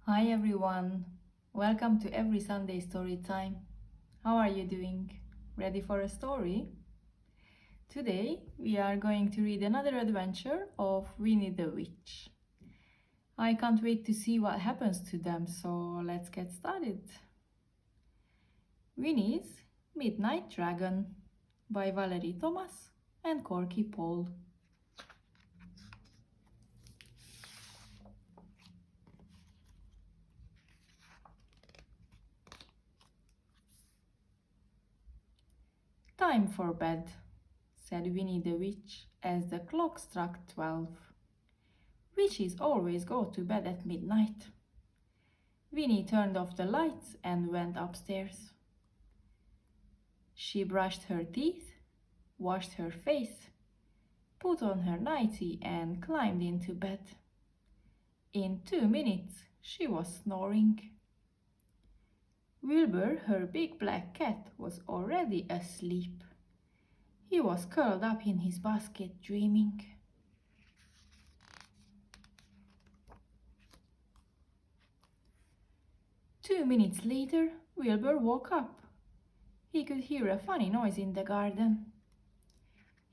Hi everyone, welcome to every Sunday story time. How are you doing? Ready for a story? Today we are going to read another adventure of Winnie the Witch. I can't wait to see what happens to them, so let's get started. Winnie's Midnight Dragon by Valerie Thomas and Korky Paul. Time for bed, said Winnie the Witch as the clock struck 12. Witches always go to bed at midnight. Winnie turned off the lights and went upstairs. She brushed her teeth, washed her face, put on her nightie and climbed into bed. In 2 minutes she was snoring. Wilbur, her big black cat, was already asleep. He was curled up in his basket dreaming. Two minutes later, Wilbur woke up. He could hear a funny noise in the garden.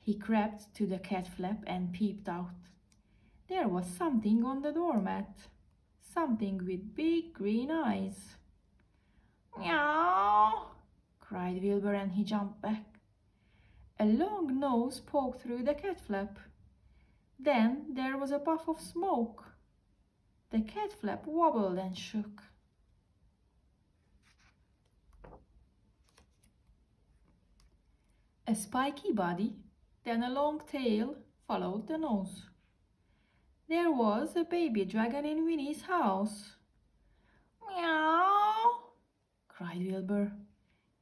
He crept to the cat flap and peeped out. There was something on the doormat. Something with big green eyes. Meow! Cried Wilbur and he jumped back. A long nose poked through the cat flap. Then there was a puff of smoke. The cat flap wobbled and shook. A spiky body, then a long tail followed the nose. There was a baby dragon in Winnie's house. Meow! Cried Wilbur.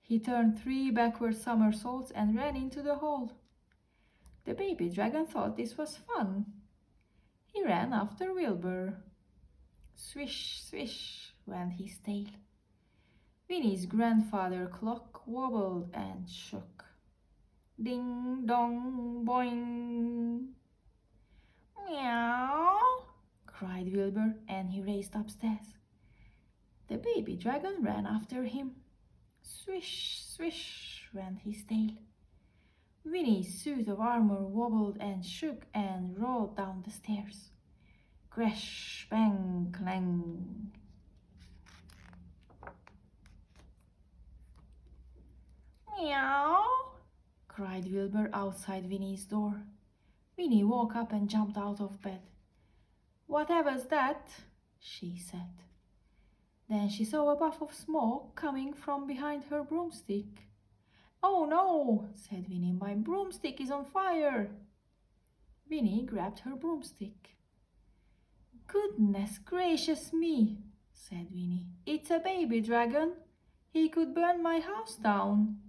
He turned 3 backward somersaults and ran into the hall. The baby dragon thought this was fun. He ran after Wilbur. Swish, swish went his tail. Winnie's grandfather clock wobbled and shook. Ding dong boing. Meow! Cried Wilbur and he raced upstairs. The baby dragon ran after him. Swish, swish went his tail. Winnie's suit of armor wobbled and shook and rolled down the stairs. Crash, bang, clang. Meow! Cried Wilbur outside Winnie's door. Winnie woke up and jumped out of bed. Whatever's that? She said. Then she saw a puff of smoke coming from behind her broomstick. Oh no, said Winnie, my broomstick is on fire. Winnie grabbed her broomstick. Goodness gracious me, said Winnie. It's a baby dragon. He could burn my house down.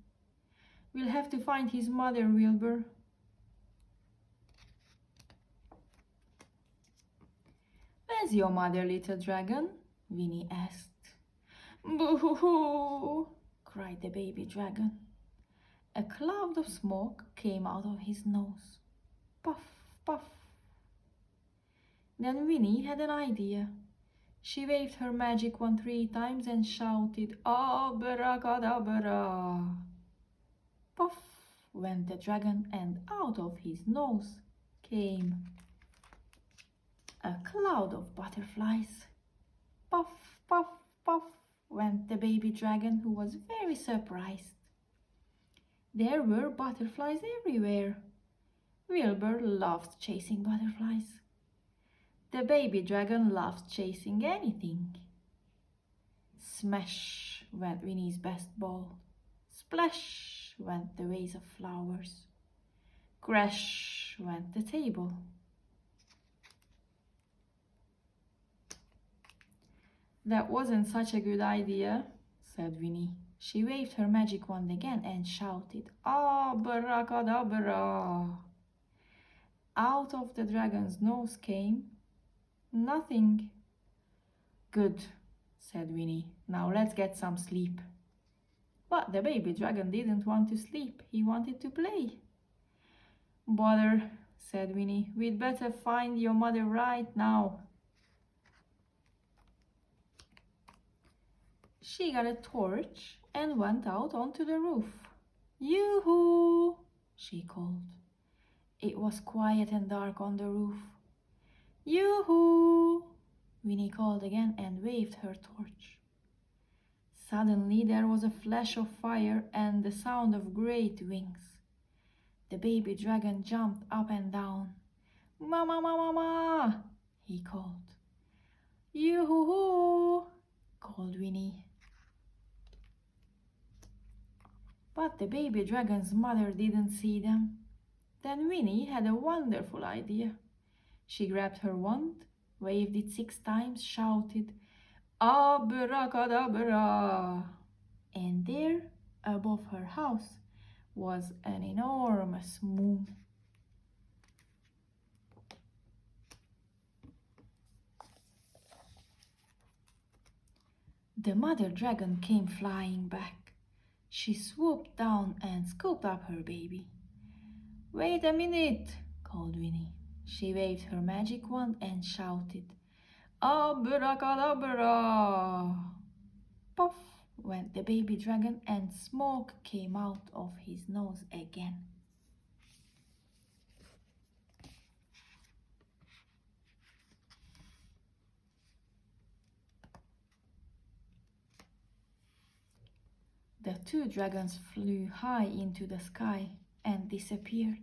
We'll have to find his mother, Wilbur. Where's your mother, little dragon? Winnie asked. Boo-hoo-hoo, cried the baby dragon. A cloud of smoke came out of his nose. Puff, puff. Then Winnie had an idea. She waved her magic wand 3 times and shouted, Abracadabra! Puff went the dragon, and out of his nose came a cloud of butterflies. Puff, puff, puff went the baby dragon, who was very surprised. There were butterflies everywhere. Wilbur loved chasing butterflies. The baby dragon loved chasing anything. Smash went Winnie's best ball. Splash went the vase of flowers. Crash went the table. That wasn't such a good idea, said Winnie. She waved her magic wand again and shouted, Abracadabra! Out of the dragon's nose came nothing. Good, said Winnie. Now let's get some sleep. But the baby dragon didn't want to sleep. He wanted to play. Bother, said Winnie. We'd better find your mother right now. She got a torch and went out onto the roof. Yoo-hoo! She called. It was quiet and dark on the roof. Yoo-hoo! Winnie called again and waved her torch. Suddenly there was a flash of fire and the sound of great wings. The baby dragon jumped up and down. "Mama, mama, mama!" he called. "Yoo-hoo-hoo!" called Winnie. But the baby dragon's mother didn't see them. Then Winnie had a wonderful idea. She grabbed her wand, waved it 6 times, shouted, "Abracadabra!" And there, above her house, was an enormous moon. The mother dragon came flying back. She swooped down and scooped up her baby. "Wait a minute," called Winnie. She waved her magic wand and shouted, "Abracadabra!" Puff went the baby dragon and smoke came out of his nose again. The 2 dragons flew high into the sky and disappeared.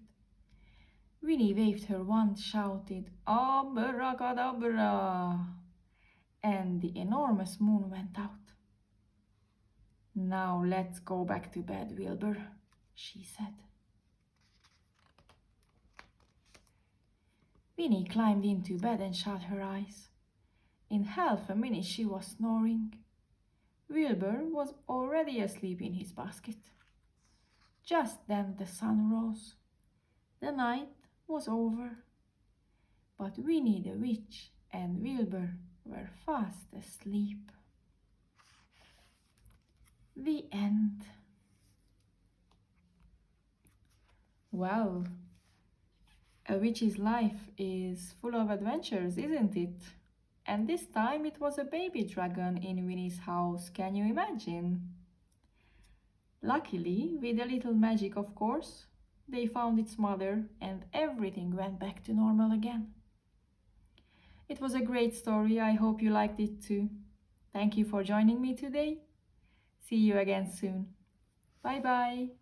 Winnie waved her wand, shouted, "Abracadabra!" and the enormous moon went out. "Now let's go back to bed, Wilbur," she said. Winnie climbed into bed and shut her eyes. In half a minute she was snoring. Wilbur was already asleep in his basket. Just then the sun rose. The night was over. But Winnie the Witch and Wilbur were fast asleep. The end. Well, a witch's life is full of adventures, isn't it? And this time it was a baby dragon in Winnie's house, can you imagine? Luckily, with a little magic of course, they found its mother and everything went back to normal again. It was a great story, I hope you liked it too. Thank you for joining me today. See you again soon. Bye bye.